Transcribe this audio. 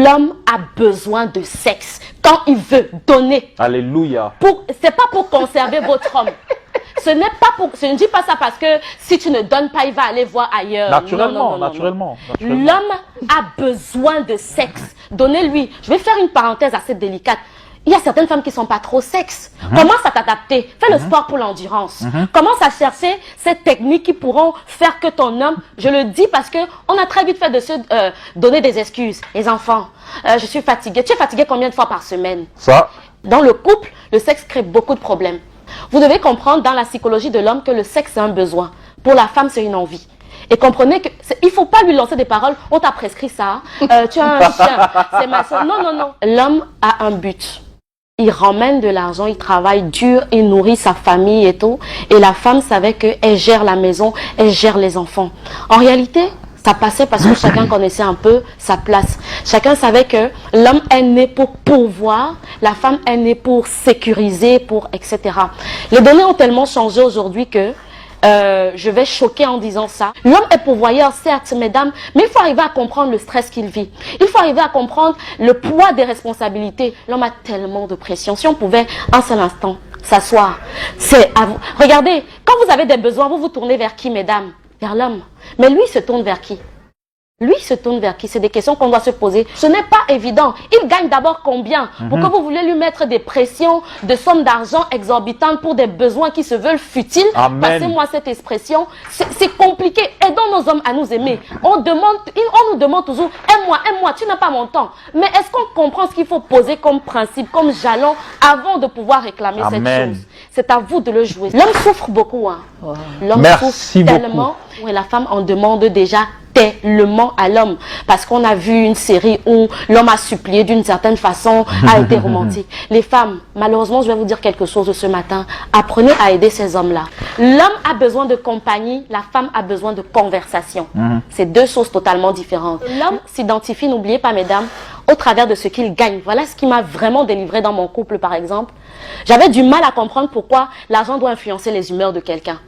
L'homme a besoin de sexe quand il veut donner. Alléluia. C'est pas pour conserver votre homme. Ce n'est pas pour. Je ne dis pas ça parce que si tu ne donnes pas, il va aller voir ailleurs. Naturellement, non. naturellement. L'homme a besoin de sexe. Donnez-lui. Je vais faire une parenthèse assez délicate. Il y a certaines femmes qui ne sont pas trop sexe. Commence à t'adapter. Fais le sport pour l'endurance. Commence à chercher ces techniques qui pourront faire que ton homme, je le dis parce que on a très vite fait de se donner des excuses. Les enfants, je suis fatiguée. Tu es fatigué combien de fois par semaine? Ça. Dans le couple, le sexe crée beaucoup de problèmes. Vous devez comprendre dans la psychologie de l'homme que le sexe c'est un besoin. Pour la femme, c'est une envie. Et comprenez qu'il ne faut pas lui lancer des paroles. On t'a prescrit ça. Tu as un chien. C'est ma soeur. Non. L'homme a un but. Il ramène de l'argent, il travaille dur, il nourrit sa famille et tout. Et la femme savait qu'elle gère la maison, elle gère les enfants. En réalité, ça passait parce que chacun connaissait un peu sa place. Chacun savait que l'homme est né pour pourvoir, la femme est née pour sécuriser, etc. Les données ont tellement changé aujourd'hui que je vais choquer en disant ça. L'homme est pourvoyeur, certes, mesdames, mais il faut arriver à comprendre le stress qu'il vit. Il faut arriver à comprendre le poids des responsabilités. L'homme a tellement de pression. Si on pouvait un seul instant s'asseoir, c'est à vous. Regardez, quand vous avez des besoins, vous vous tournez vers qui, mesdames? Vers l'homme. Mais lui, il se tourne vers qui? Lui se tourne vers qui? C'est des questions qu'on doit se poser. Ce n'est pas évident. Il gagne d'abord combien? Pourquoi vous voulez lui mettre des pressions, de sommes d'argent exorbitantes pour des besoins qui se veulent futiles? Passez-moi cette expression. C'est compliqué. Aidons nos hommes à nous aimer. On nous demande toujours, aime-moi, tu n'as pas mon temps. Mais est-ce qu'on comprend ce qu'il faut poser comme principe, comme jalon, avant de pouvoir réclamer cette chose? C'est à vous de le jouer. L'homme souffre beaucoup. Hein. Wow. L'homme souffre tellement. Et la femme en demande déjà tellement à l'homme, parce qu'on a vu une série où l'homme a supplié d'une certaine façon, a été romantique. Les femmes, malheureusement, je vais vous dire quelque chose ce matin, apprenez à aider ces hommes-là. L'homme a besoin de compagnie, la femme a besoin de conversation. C'est deux choses totalement différentes. L'homme s'identifie, n'oubliez pas mesdames, au travers de ce qu'il gagne. Voilà ce qui m'a vraiment délivré dans mon couple par exemple. J'avais du mal à comprendre pourquoi l'argent doit influencer les humeurs de quelqu'un.